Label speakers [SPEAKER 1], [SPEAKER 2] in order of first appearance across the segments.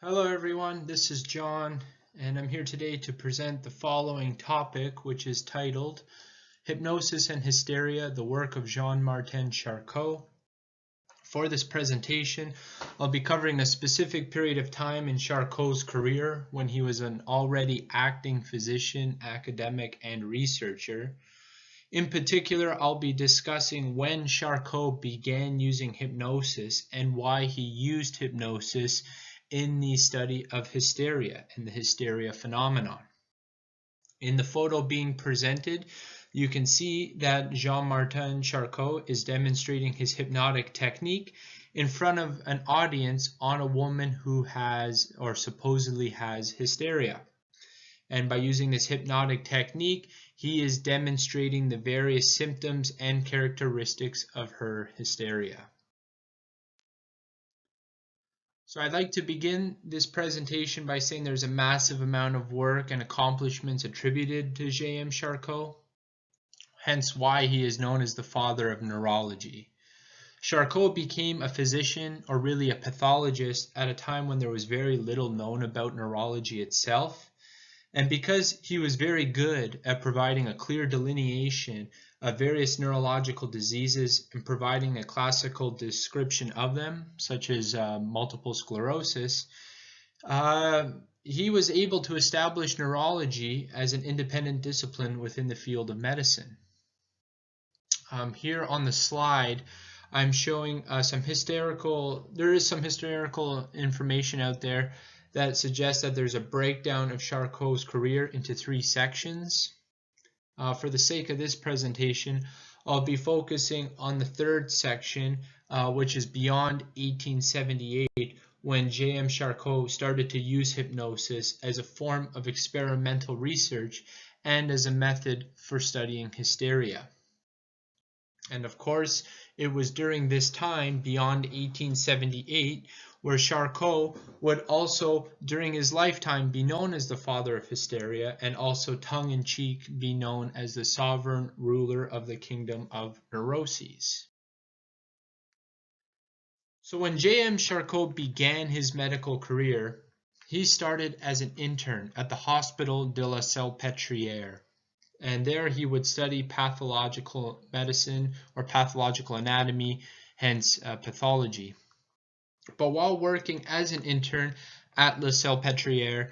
[SPEAKER 1] Hello everyone, this is John, and I'm here today to present the following topic, which is titled Hypnosis and Hysteria, the work of Jean-Martin Charcot. For this presentation, I'll be covering a specific period of time in Charcot's career when he was an already acting physician, academic, and researcher. In particular, I'll be discussing when Charcot began using hypnosis and why he used hypnosis in the study of hysteria and the hysteria phenomenon. In the photo being presented, you can see that Jean-Martin Charcot is demonstrating his hypnotic technique in front of an audience on a woman who has or supposedly has hysteria. And by using this hypnotic technique, he is demonstrating the various symptoms and characteristics of her hysteria. So I'd like to begin this presentation by saying there's a massive amount of work and accomplishments attributed to J.M. Charcot, hence why he is known as the father of neurology. Charcot became a physician, or really a pathologist, at a time when there was very little known about neurology itself. And because he was very good at providing a clear delineation of various neurological diseases and providing a classical description of them, such as multiple sclerosis, he was able to establish neurology as an independent discipline within the field of medicine. Here on the slide, I'm showing there is some hysterical information out there that suggests that there's a breakdown of Charcot's career into three sections. For the sake of this presentation, I'll be focusing on the third section, which is beyond 1878, when J.M. Charcot started to use hypnosis as a form of experimental research and as a method for studying hysteria. And of course, it was during this time, beyond 1878, where Charcot would also, during his lifetime, be known as the father of hysteria and also tongue-in-cheek be known as the sovereign ruler of the kingdom of neuroses. So when J.M. Charcot began his medical career, he started as an intern at the Hospital de la Salpêtrière. And there he would study pathological medicine or pathological anatomy, hence pathology. But while working as an intern at La Salpêtrière,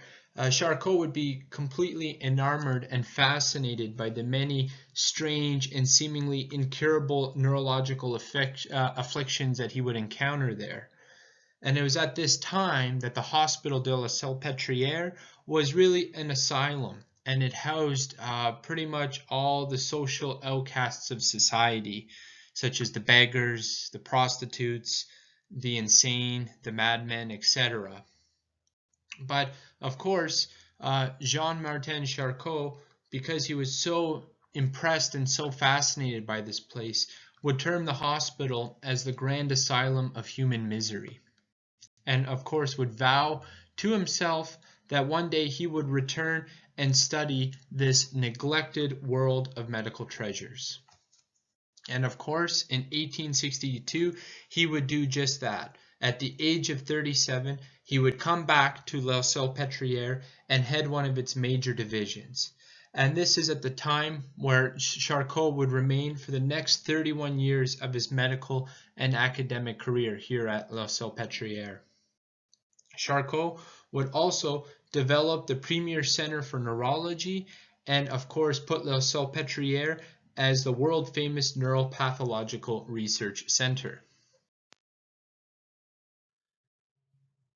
[SPEAKER 1] Charcot would be completely enamored and fascinated by the many strange and seemingly incurable neurological afflictions that he would encounter there. And it was at this time that the Hospital de la Salpêtrière was really an asylum, and it housed pretty much all the social outcasts of society, such as the beggars, the prostitutes, the insane, the madmen, etc. But of course, Jean-Martin Charcot, because he was so impressed and so fascinated by this place, would term the hospital as the grand asylum of human misery. And of course would vow to himself that one day he would return and study this neglected world of medical treasures. And of course, in 1862, he would do just that. At the age of 37, he would come back to La Salpêtrière and head one of its major divisions. And this is at the time where Charcot would remain for the next 31 years of his medical and academic career here at La Salpêtrière. Charcot would also develop the premier center for neurology and, of course, put La Salpêtrière as the world-famous neuropathological research center.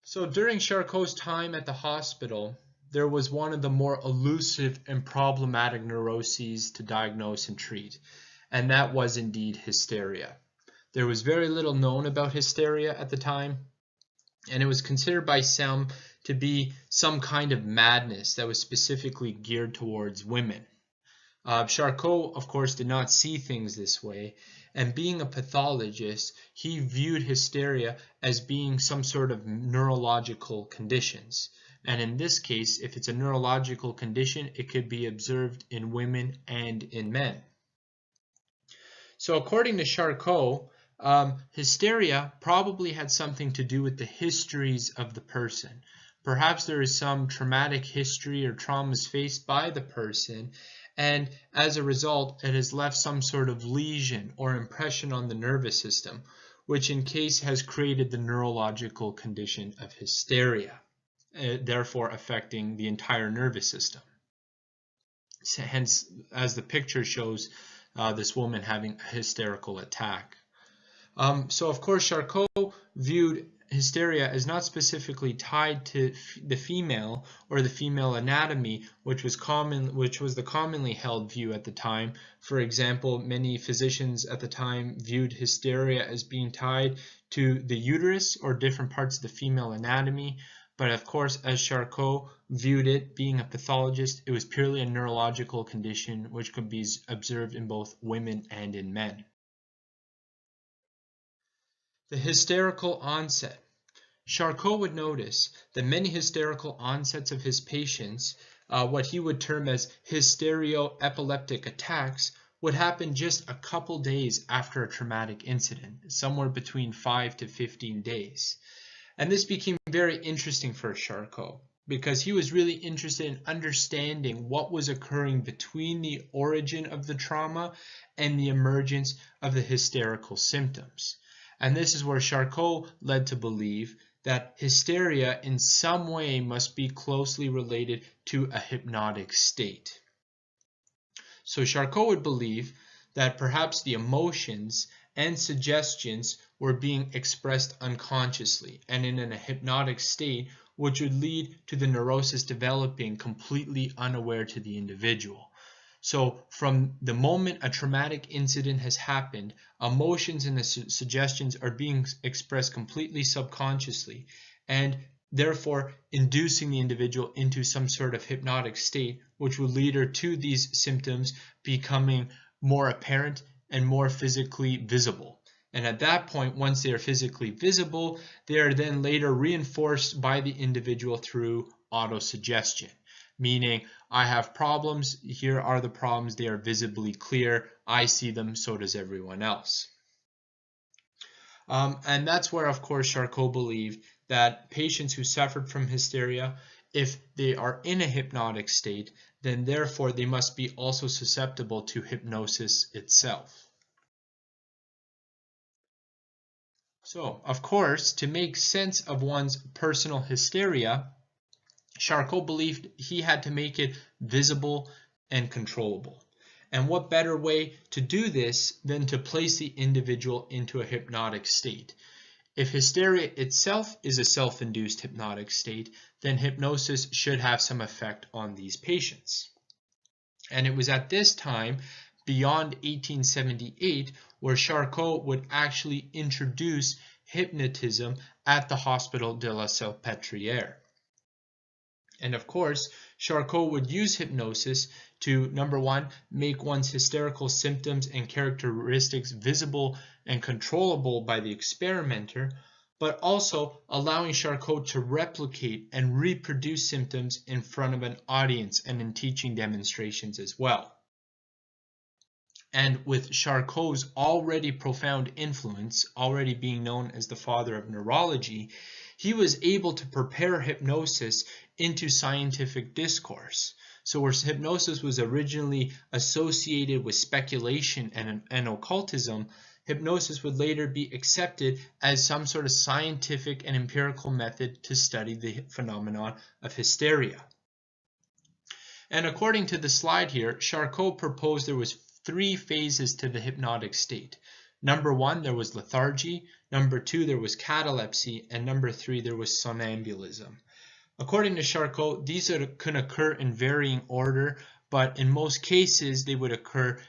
[SPEAKER 1] So during Charcot's time at the hospital, there was one of the more elusive and problematic neuroses to diagnose and treat, and that was indeed hysteria. There was very little known about hysteria at the time, and it was considered by some to be some kind of madness that was specifically geared towards women. Charcot, of course, did not see things this way, and being a pathologist, he viewed hysteria as being some sort of neurological conditions. And in this case, if it's a neurological condition, it could be observed in women and in men. So according to Charcot, hysteria probably had something to do with the histories of the person. Perhaps there is some traumatic history or traumas faced by the person, and as a result, it has left some sort of lesion or impression on the nervous system, which in case has created the neurological condition of hysteria, therefore affecting the entire nervous system. Hence, as the picture shows, this woman having a hysterical attack. So of course, Charcot viewed hysteria as not specifically tied to the female or the female anatomy, which was the commonly held view at the time. For example, many physicians at the time viewed hysteria as being tied to the uterus or different parts of the female anatomy. But of course, as Charcot viewed it, being a pathologist, it was purely a neurological condition which could be observed in both women and in men. The hysterical onset. Charcot would notice that many hysterical onsets of his patients, what he would term as hysterio-epileptic attacks, would happen just a couple days after a traumatic incident, somewhere between 5 to 15 days. And this became very interesting for Charcot because he was really interested in understanding what was occurring between the origin of the trauma and the emergence of the hysterical symptoms. And this is where Charcot led to believe that hysteria in some way must be closely related to a hypnotic state. So Charcot would believe that perhaps the emotions and suggestions were being expressed unconsciously and in a hypnotic state, which would lead to the neurosis developing completely unaware to the individual. So from the moment a traumatic incident has happened, emotions and the suggestions are being expressed completely subconsciously, and therefore inducing the individual into some sort of hypnotic state, which will lead her to these symptoms becoming more apparent and more physically visible. And at that point, once they are physically visible, they are then later reinforced by the individual through autosuggestion, meaning I have problems, here are the problems, they are visibly clear, I see them, so does everyone else. And that's where, of course, Charcot believed that patients who suffered from hysteria, if they are in a hypnotic state, then therefore they must be also susceptible to hypnosis itself. So, of course, to make sense of one's personal hysteria, Charcot believed he had to make it visible and controllable. And what better way to do this than to place the individual into a hypnotic state? If hysteria itself is a self-induced hypnotic state, then hypnosis should have some effect on these patients. And it was at this time, beyond 1878, where Charcot would actually introduce hypnotism at the Hospital de la Salpêtrière. And of course, Charcot would use hypnosis to, number one, make one's hysterical symptoms and characteristics visible and controllable by the experimenter, but also allowing Charcot to replicate and reproduce symptoms in front of an audience and in teaching demonstrations as well. And with Charcot's already profound influence, already being known as the father of neurology, he was able to prepare hypnosis into scientific discourse. So where hypnosis was originally associated with speculation and occultism, hypnosis would later be accepted as some sort of scientific and empirical method to study the phenomenon of hysteria. And according to the slide here, Charcot proposed there was 3 phases to the hypnotic state. Number 1, there was lethargy. Number 2, there was catalepsy. And number 3, there was somnambulism. According to Charcot, these can occur in varying order, but in most cases, they would occur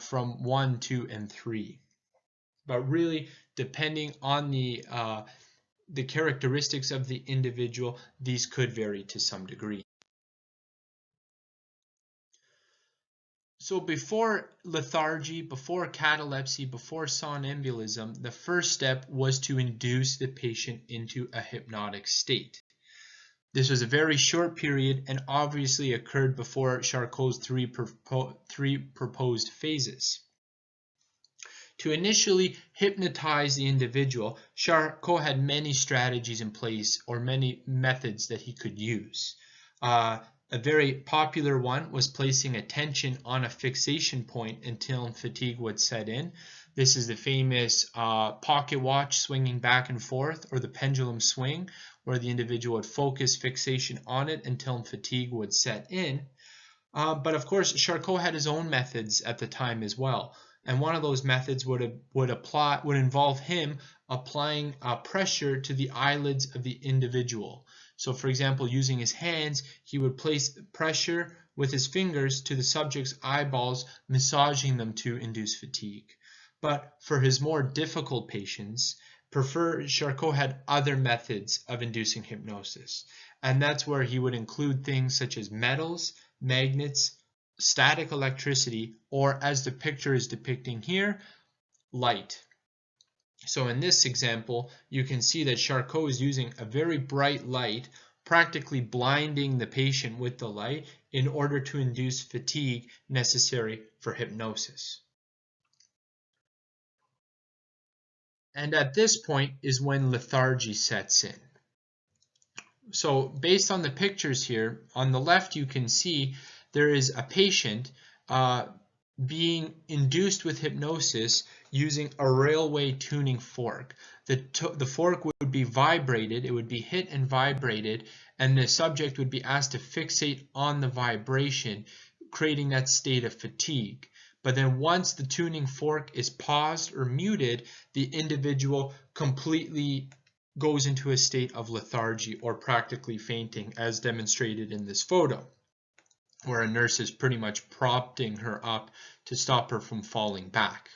[SPEAKER 1] from 1, 2, and 3. But really, depending on the characteristics of the individual, these could vary to some degree. So before lethargy, before catalepsy, before somnambulism, the first step was to induce the patient into a hypnotic state. This was a very short period and obviously occurred before Charcot's three proposed phases. To initially hypnotize the individual, Charcot had many strategies in place, or many methods that he could use. A very popular one was placing attention on a fixation point until fatigue would set in. This is the famous pocket watch swinging back and forth, or the pendulum swing, where the individual would focus fixation on it until fatigue would set in. But of course, Charcot had his own methods at the time as well. And one of those methods would involve him applying pressure to the eyelids of the individual. So for example, using his hands, he would place pressure with his fingers to the subject's eyeballs, massaging them to induce fatigue. But for his more difficult patients, Charcot had other methods of inducing hypnosis. And that's where he would include things such as metals, magnets, static electricity, or as the picture is depicting here, light. So in this example, you can see that Charcot is using a very bright light, practically blinding the patient with the light in order to induce fatigue necessary for hypnosis. And at this point is when lethargy sets in. So based on the pictures here, on the left you can see there is a patient being induced with hypnosis using a railway tuning fork. The fork would be vibrated, it would be hit and vibrated, and the subject would be asked to fixate on the vibration, creating that state of fatigue. But then once the tuning fork is paused or muted, the individual completely goes into a state of lethargy or practically fainting, as demonstrated in this photo, where a nurse is pretty much propping her up to stop her from falling back.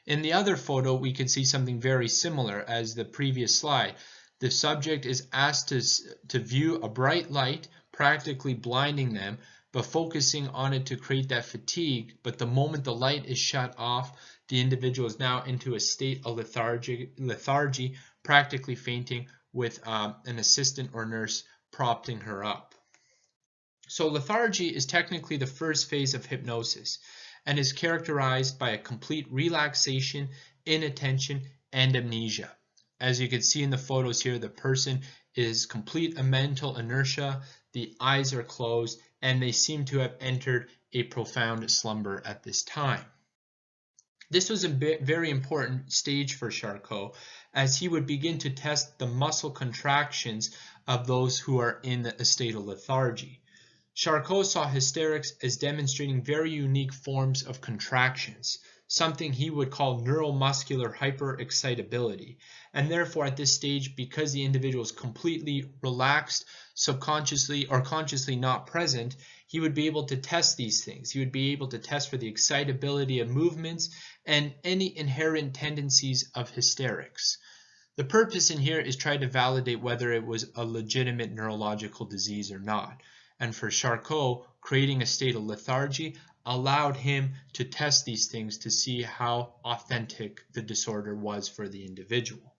[SPEAKER 1] In the other photo, we can see something very similar as the previous slide. The subject is asked to view a bright light, practically blinding them, but focusing on it to create that fatigue. But the moment the light is shut off, the individual is now into a state of lethargy, practically fainting, with an assistant or nurse propping her up. So lethargy is technically the first phase of hypnosis and is characterized by a complete relaxation, inattention, and amnesia. As you can see in the photos here, the person is complete mental inertia, the eyes are closed, and they seem to have entered a profound slumber at this time. This was a very important stage for Charcot, as he would begin to test the muscle contractions of those who are in a state of lethargy. Charcot saw hysterics as demonstrating very unique forms of contractions, something he would call neuromuscular hyperexcitability. And therefore at this stage, because the individual is completely relaxed, subconsciously or consciously not present, he would be able to test these things. He would be able to test for the excitability of movements and any inherent tendencies of hysterics. The purpose in here is try to validate whether it was a legitimate neurological disease or not. And for Charcot, creating a state of lethargy allowed him to test these things to see how authentic the disorder was for the individual.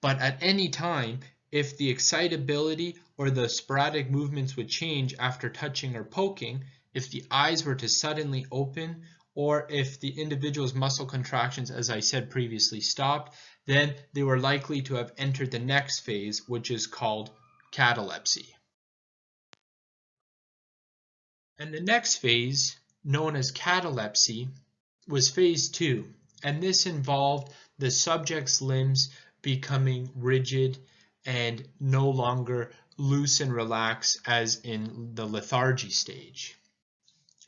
[SPEAKER 1] But at any time, if the excitability or the sporadic movements would change after touching or poking, if the eyes were to suddenly open, or if the individual's muscle contractions, as I said previously, stopped, then they were likely to have entered the next phase, which is called catalepsy. And the next phase, known as catalepsy, was phase 2, and this involved the subject's limbs becoming rigid and no longer loose and relaxed as in the lethargy stage.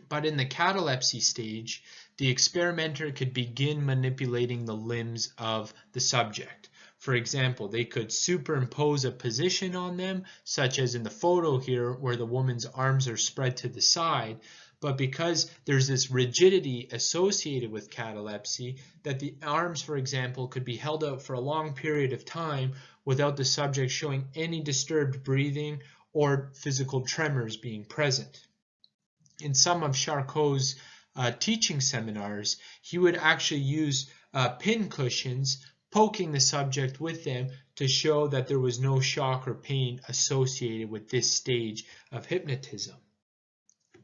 [SPEAKER 1] But in the catalepsy stage, the experimenter could begin manipulating the limbs of the subject. For example, they could superimpose a position on them, such as in the photo here where the woman's arms are spread to the side. But because there's this rigidity associated with catalepsy, that the arms, for example, could be held out for a long period of time without the subject showing any disturbed breathing or physical tremors being present. In some of Charcot's teaching seminars, he would actually use pin cushions, poking the subject with them to show that there was no shock or pain associated with this stage of hypnotism.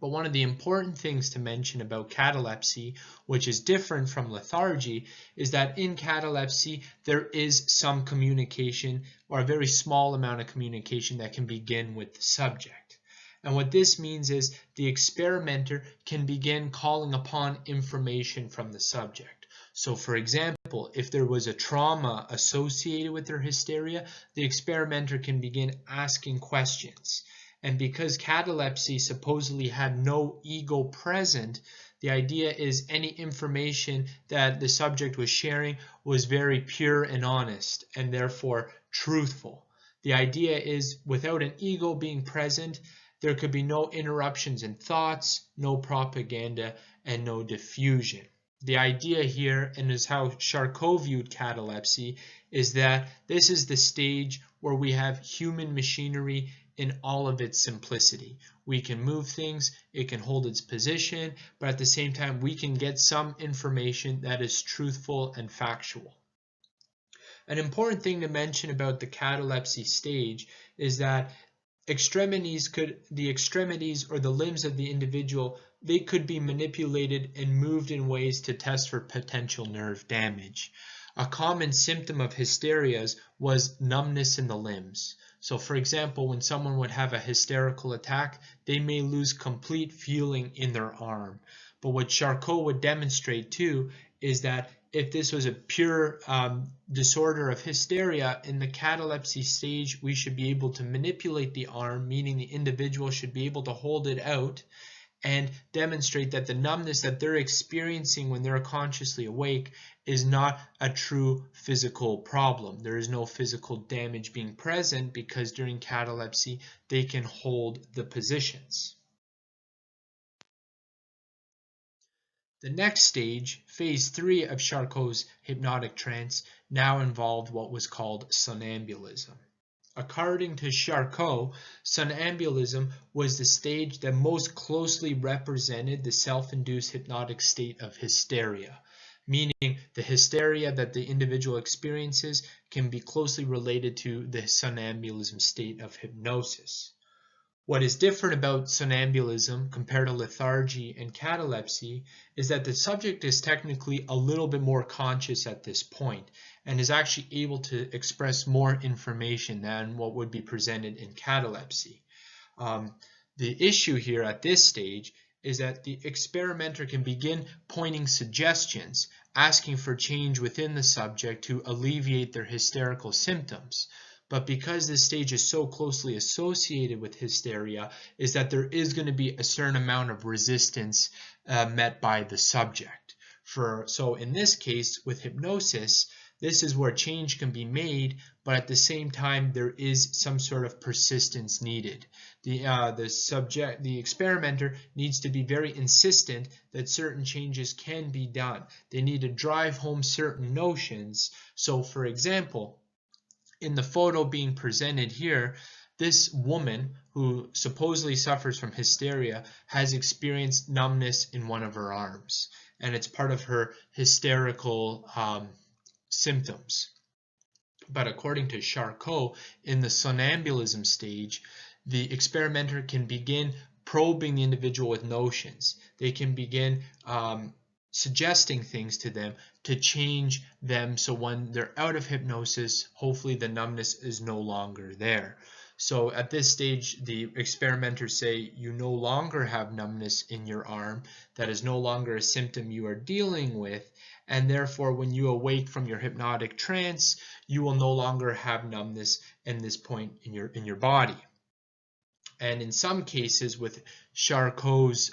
[SPEAKER 1] But one of the important things to mention about catalepsy, which is different from lethargy, is that in catalepsy there is some communication, or a very small amount of communication, that can begin with the subject. And what this means is the experimenter can begin calling upon information from the subject. So for example, if there was a trauma associated with their hysteria, the experimenter can begin asking questions. And because catalepsy supposedly had no ego present, the idea is any information that the subject was sharing was very pure and honest, and therefore truthful. The idea is, without an ego being present, there could be no interruptions in thoughts, no propaganda, and no diffusion. The idea here, and is how Charcot viewed catalepsy, is that this is the stage where we have human machinery in all of its simplicity. We can move things, it can hold its position, but at the same time we can get some information that is truthful and factual. An important thing to mention about the catalepsy stage is that the extremities or the limbs of the individual, they could be manipulated and moved in ways to test for potential nerve damage. A common symptom of hysterias was numbness in the limbs. So for example, when someone would have a hysterical attack, they may lose complete feeling in their arm. But what Charcot would demonstrate too is that if this was a pure disorder of hysteria, in the catalepsy stage, we should be able to manipulate the arm, meaning the individual should be able to hold it out and demonstrate that the numbness that they're experiencing when they're consciously awake is not a true physical problem. There is no physical damage being present because during catalepsy they can hold the positions. The next stage, phase 3 of Charcot's hypnotic trance, now involved what was called somnambulism. According to Charcot, somnambulism was the stage that most closely represented the self-induced hypnotic state of hysteria, meaning the hysteria that the individual experiences can be closely related to the somnambulism state of hypnosis. What is different about somnambulism compared to lethargy and catalepsy is that the subject is technically a little bit more conscious at this point and is actually able to express more information than what would be presented in catalepsy. The issue here at this stage is that the experimenter can begin pointing suggestions, asking for change within the subject to alleviate their hysterical symptoms. But because this stage is so closely associated with hysteria, is that there is going to be a certain amount of resistance met by the subject. So in this case, with hypnosis, this is where change can be made, but at the same time, there is some sort of persistence needed. The experimenter needs to be very insistent that certain changes can be done. They need to drive home certain notions. So for example, in the photo being presented here, this woman who supposedly suffers from hysteria has experienced numbness in one of her arms, and it's part of her hysterical symptoms. But according to Charcot, in the somnambulism stage, the experimenter can begin probing the individual with notions. They can begin suggesting things to them to change them, so when they're out of hypnosis, hopefully the numbness is no longer there. So at this stage, the experimenters say you no longer have numbness in your arm. That is no longer a symptom you are dealing with, and therefore when you awake from your hypnotic trance, you will no longer have numbness in this point in your body. And in some cases with Charcot's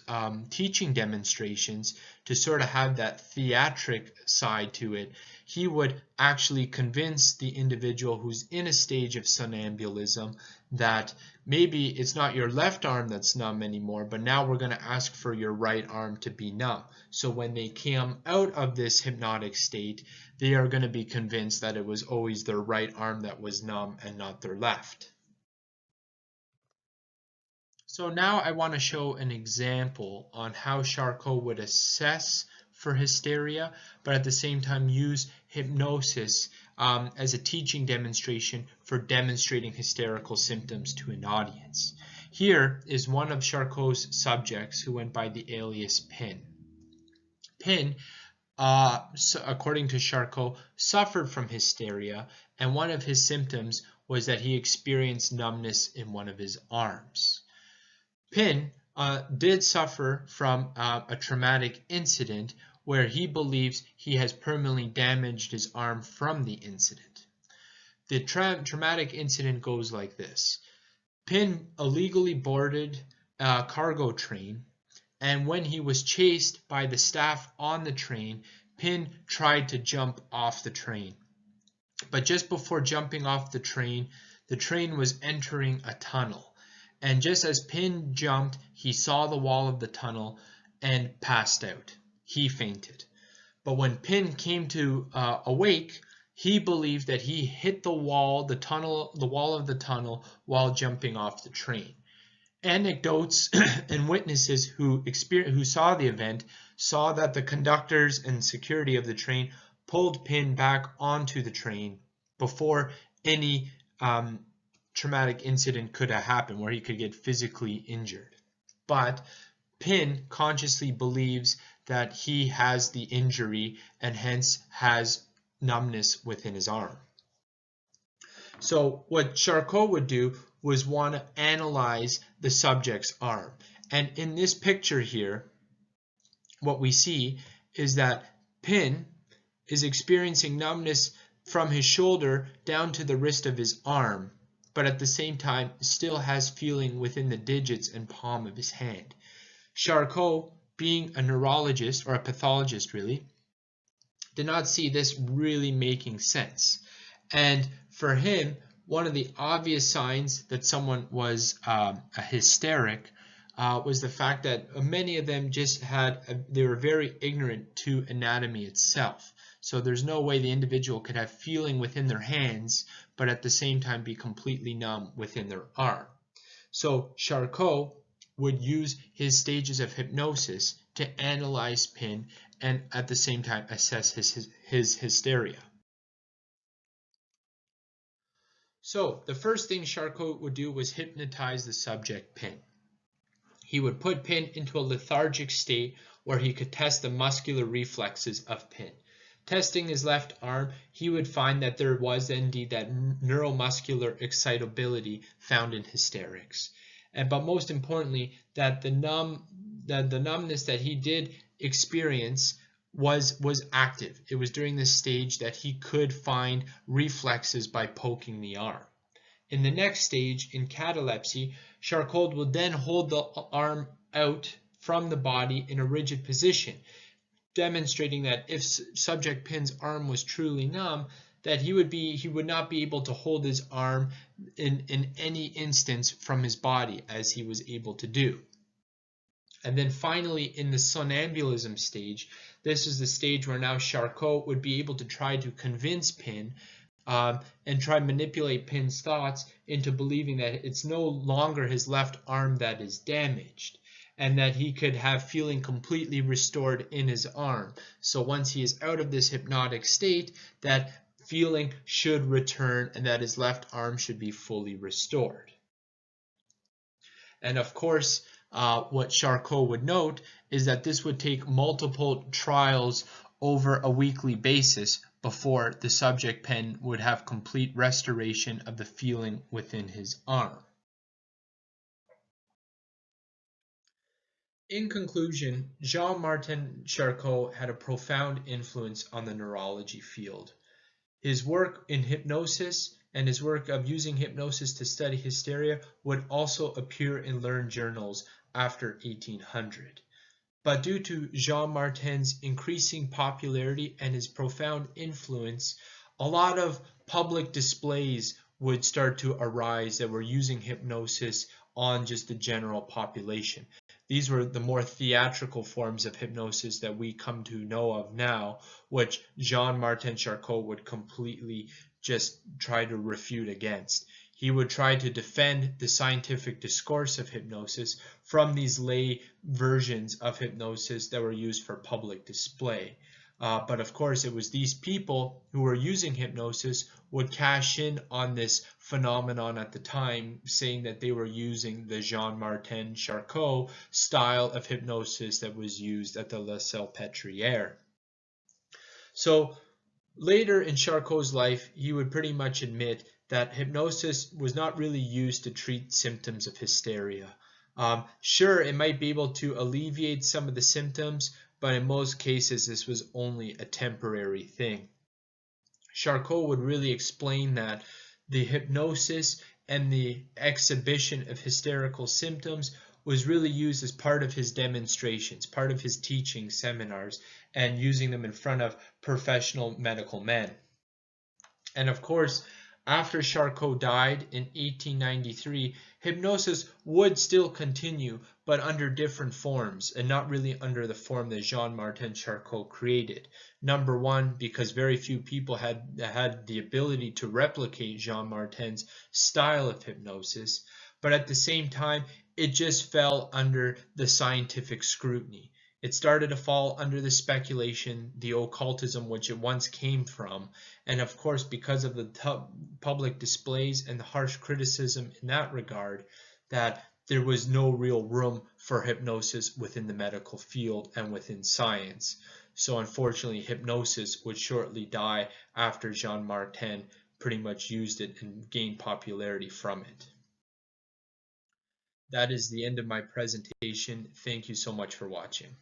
[SPEAKER 1] teaching demonstrations, to sort of have that theatric side to it, he would actually convince the individual who's in a stage of somnambulism that maybe it's not your left arm that's numb anymore, but now we're going to ask for your right arm to be numb. So when they come out of this hypnotic state, they are going to be convinced that it was always their right arm that was numb and not their left. So now I want to show an example on how Charcot would assess for hysteria, but at the same time use hypnosis as a teaching demonstration for demonstrating hysterical symptoms to an audience. Here is one of Charcot's subjects who went by the alias Pin. Pin, according to Charcot, suffered from hysteria, and one of his symptoms was that he experienced numbness in one of his arms. Pin did suffer from a traumatic incident where he believes he has permanently damaged his arm from the incident. The traumatic incident goes like this. Pin illegally boarded a cargo train, and when he was chased by the staff on the train, Pin tried to jump off the train. But just before jumping off the train was entering a tunnel. And just as Pin jumped, he saw the wall of the tunnel and passed out. He fainted. But when Pin came to awake, he believed that he hit the wall of the tunnel while jumping off the train. Anecdotes and witnesses who saw the event saw that the conductors and security of the train pulled Pin back onto the train before any traumatic incident could have happened where he could get physically injured. But Pin consciously believes that he has the injury and hence has numbness within his arm. So what Charcot would do was want to analyze the subject's arm. And in this picture here, what we see is that Pin is experiencing numbness from his shoulder down to the wrist of his arm, but at the same time still has feeling within the digits and palm of his hand. Charcot, being a neurologist, or a pathologist really, did not see this really making sense. And for him, one of the obvious signs that someone was a hysteric was the fact that many of them they were very ignorant to anatomy itself. So there's no way the individual could have feeling within their hands, but at the same time be completely numb within their arm. So Charcot would use his stages of hypnosis to analyze Pin and at the same time assess his hysteria. So the first thing Charcot would do was hypnotize the subject Pin. He would put Pin into a lethargic state where he could test the muscular reflexes of Pin. Testing his left arm, he would find that there was indeed that neuromuscular excitability found in hysterics. But most importantly, that the numbness that he did experience was active. It was during this stage that he could find reflexes by poking the arm. In the next stage, in catalepsy, Charcot would then hold the arm out from the body in a rigid position, demonstrating that if subject Pin's arm was truly numb, that he would not be able to hold his arm in any instance from his body as he was able to do. And then finally, in the somnambulism stage, this is the stage where now Charcot would be able to try to convince Pin and try to manipulate Pin's thoughts into believing that it's no longer his left arm that is damaged, and that he could have feeling completely restored in his arm. So once he is out of this hypnotic state, that feeling should return and that his left arm should be fully restored. And of course, what Charcot would note is that this would take multiple trials over a weekly basis before the subject Pin would have complete restoration of the feeling within his arm. In conclusion, Jean-Martin Charcot had a profound influence on the neurology field. His work in hypnosis and his work of using hypnosis to study hysteria would also appear in learned journals after 1800. But due to Jean-Martin's increasing popularity and his profound influence, a lot of public displays would start to arise that were using hypnosis on just the general population. These were the more theatrical forms of hypnosis that we come to know of now, which Jean-Martin Charcot would completely just try to refute against. He would try to defend the scientific discourse of hypnosis from these lay versions of hypnosis that were used for public display. But of course, it was these people who were using hypnosis would cash in on this phenomenon at the time, saying that they were using the Jean-Martin Charcot style of hypnosis that was used at the Salpêtrière. So later in Charcot's life, he would pretty much admit that hypnosis was not really used to treat symptoms of hysteria. Sure, it might be able to alleviate some of the symptoms, but in most cases, this was only a temporary thing. Charcot would really explain that the hypnosis and the exhibition of hysterical symptoms was really used as part of his demonstrations, part of his teaching seminars, and using them in front of professional medical men. And of course, after Charcot died in 1893, hypnosis would still continue, but under different forms, and not really under the form that Jean-Martin Charcot created. Number one, because very few people had the ability to replicate Jean-Martin's style of hypnosis, but at the same time, it just fell under the scientific scrutiny. It started to fall under the speculation, the occultism which it once came from, and of course because of the public displays and the harsh criticism in that regard, that there was no real room for hypnosis within the medical field and within science. So unfortunately, hypnosis would shortly die after Jean-Martin pretty much used it and gained popularity from it. That is the end of my presentation. Thank you so much for watching.